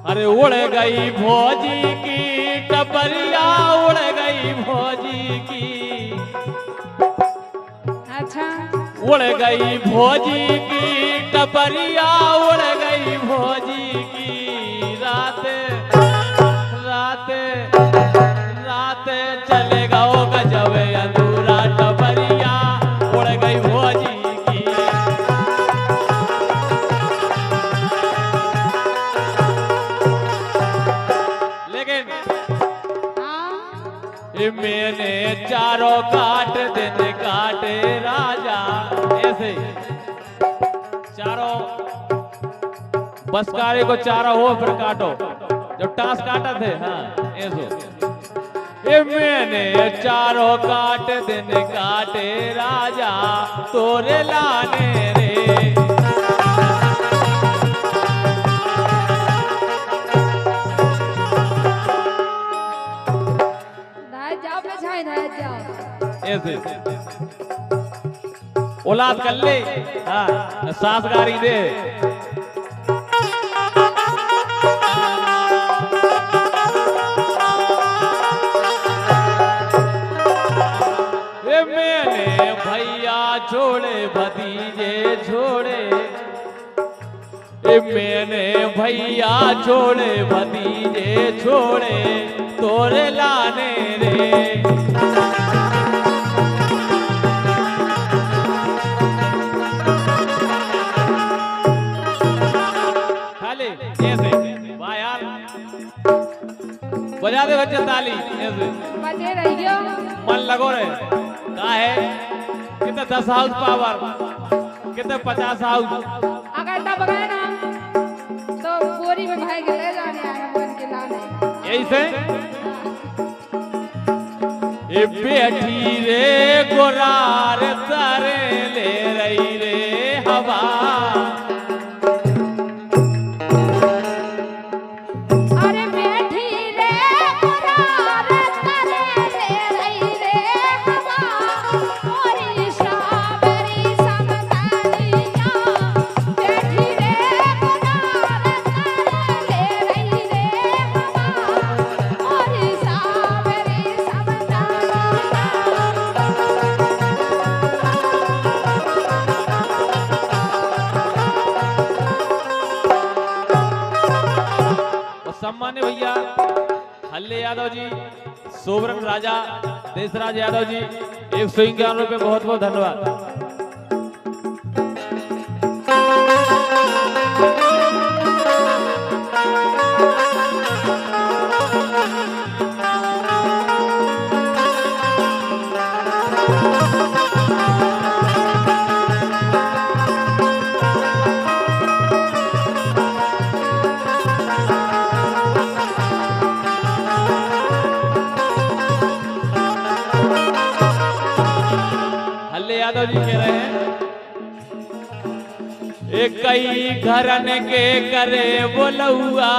अरे उड़ गई भौजी की टपरिया, उड़ गई भौजी की। अच्छा उड़ गई भौजी की टपरिया, उड़ गई भौजी की। रात रात रात चलेगा ओ गजब अधूरा टपरिया, उड़ गई भौजी की। लेकिन मैंने चारों काट दिन काटे राजा, ऐसे चारों बसकारे को चारों हो फिर काटो, जब टास काटा थे। हाँ ऐसो ये मैंने चारों काट दिन काटे राजा, तोरे लाने रे। ऐसे औलाद कर ले। हाँ सास गारी दे। मैंने भैया छोड़े भतीजे छोड़े, मैंने भैया छोड़े भतीजे छोड़े, तोरे लाने रे। खाली ऐसे वाह यार, बजा दे बच्चे ताली। ऐसे बजे रहियो, मन लगो रे। का है कितने 10 हाउस पावर, कितने 50 हाउस। अगर दब गए ना तो बोरी में भाई के ले जाने आए बन के लाने। यही से ये बैठी रे गोरार तारे ले रही रे हवा। अरे बैठी रे गोरार तारे ले रही रे हवा, मोरी सावरी समतानिया। बैठी रे गोरार तारे ले रही रे हवा, मोरी सावरी समतानिया। सम्मान्य भैया हल्ले यादव जी, सोबरन राजा, देशराज यादव जी, 151 रुपए, बहुत बहुत धन्यवाद। यादव जी कह रहे हैं एक कई घरन के करे बोलुआ,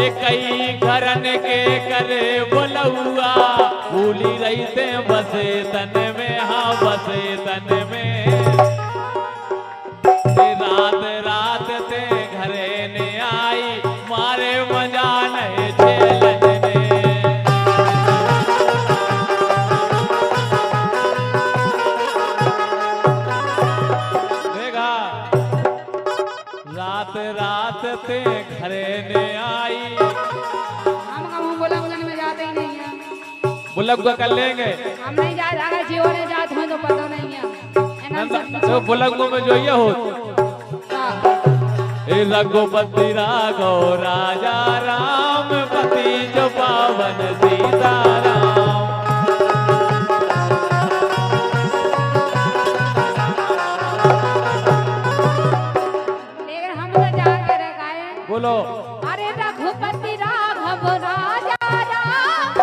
एक कई घरन के करे बोलुआ, भूली रही थे बसे तन में। हाँ बसे तन में, रात रात ते घरे ने आई, मारे मजा नहीं झेलन। रात रात ते घरे ने आई। हम बुलक में जाते ही नहीं है। बुलक को कर लेंगे हम नहीं जा, अगर जियो ने जाते हैं तो पता नहीं है। तो बुलक में जो ये हो रघुपति राघव राजा राम, पति जो पावन सीता राम। लेकिन हम तो जा के रखाए। बोलो अरे रघुपति राघव राजा राम,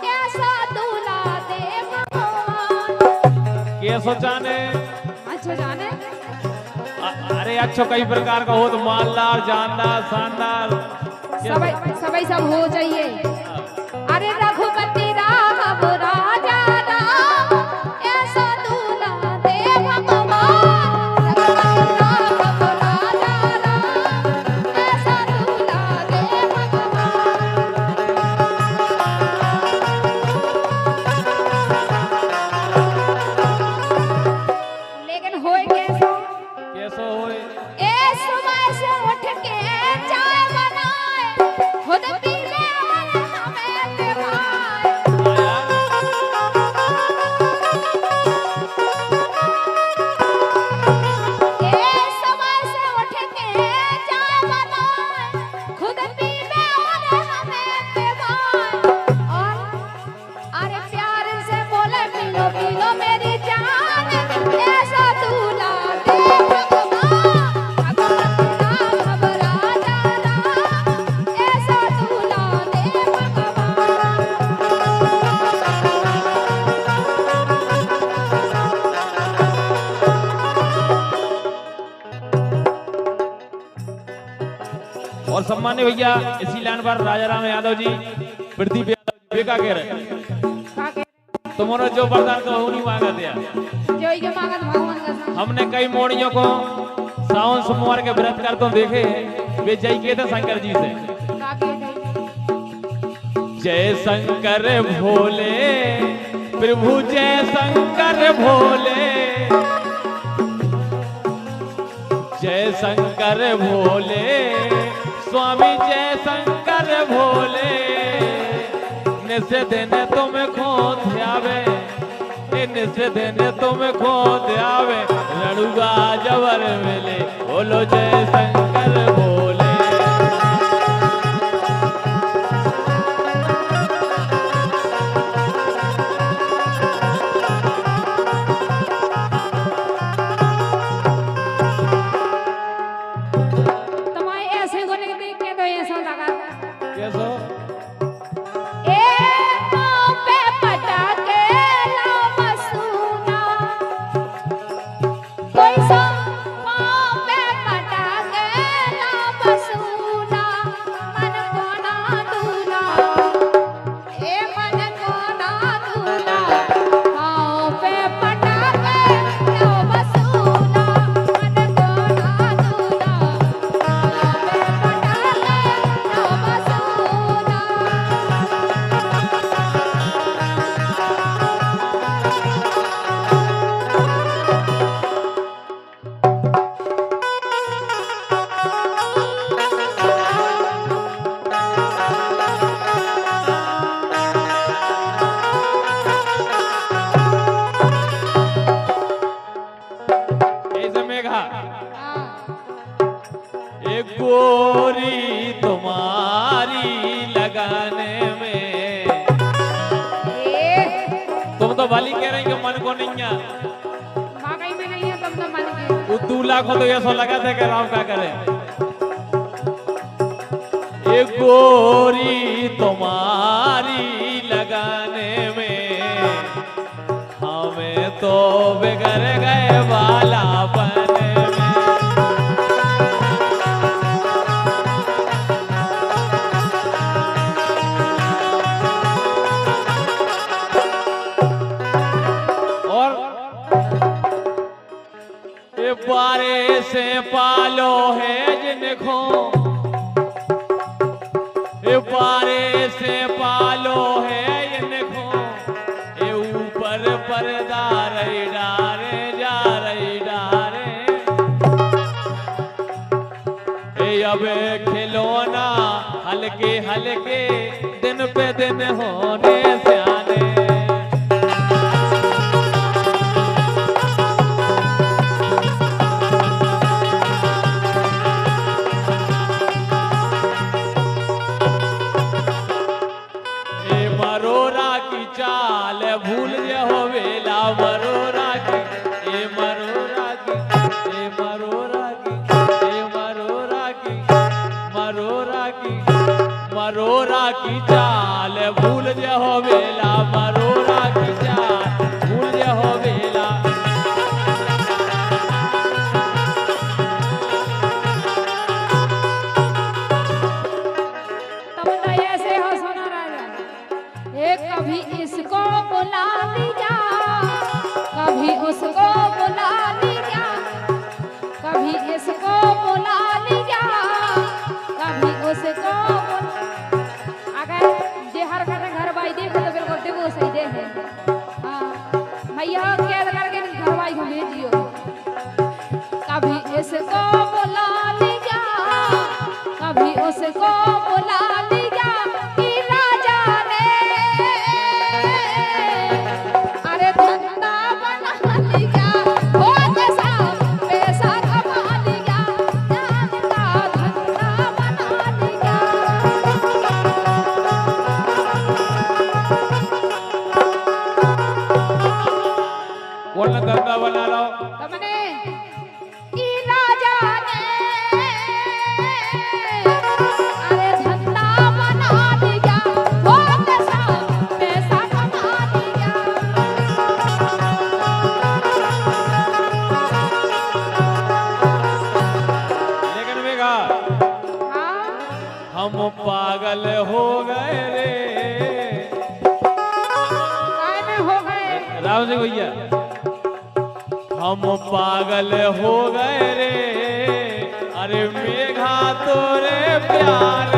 कैसा दूल्हा दे भगवान। कैसो जाने। अच्छा जाने। अरे अच्छो कई प्रकार का हो, तो मालदार जानदार शानदार सब हो जाइए। अरे रघुपति राघव राजा राम, ऐसा दूल्हा दे भगवान। रघुपति राघव राजा राम, ए सुबह से उठ के चाय बनाए खुद पीने और हमें पिलाए। ए सुबह से उठ के चाय बनाए खुद पीने और हमें पिलाए। और अरे प्यार से बोले पी लो मेरी जान, ऐसा दूल्हा दे भगवान, घबरा जाना, ऐसा दूल्हा दे भगवान। और सम्मान्य भैया इसी लाइन पर राजा राम यादव जी प्रदीप बेका कह रहे तुम्हारा जो वरदान का हो नहीं मांगा दिया। जो ये मांगत भगवान का संग। हमने कई मोड़ियों को सावन सोमवार के व्रत करते देखे वे जय के थे शंकर जी से। जय शंकर भोले प्रभु जय शंकर भोले, जय शंकर भोले स्वामी जय शंकर भोले। निस दिन तुम खोद आवे, निस दिन तुम खोद आवे, रणुगा जबर मिले बोलो जय शंकर भोले। तुम्हारे ऐसे को देख के तो ऐसा लगा कैसो गोरी तुम्हारी लगाने में। तुम तो भली कह रही हो मन को नहीं है, वाकई में नहीं है तुम तो मन के। वो दूल्हा को तो ऐसा लगा था कि राम क्या करे। ये गोरी तुम्हारी लगाने में हमें तो बिगड़ गए वाला बने में। बारे से पालो है जिनको, बारे से पालो है जिनको, ऊपर पर्दा रही डारे जा रही डारे। अब खिलौना हल्के हल्के दिन पे दिन होने से आने। चाल भूल जे हो वेला मरोरा की, ए मरोरा की, ए मरोरा की, ए मरोरा की, मरोरा की, मरोरा की चाल भूल जे हो वेला मरोरा की चाल भूल जे हो वेला। तुम तो ऐसे हो सुना राजा, कभी इसको बुला लिया, कभी उसको बुला लिया, कभी इसको बुला लिया, कभी उसको अगर जे हर घर बाई देख तो बिल्कुल हाँ हम पागल हो गए रे। काय में हो गए राम सिंह भैया, हम पागल हो गए रे, अरे मेघा तोरे प्यार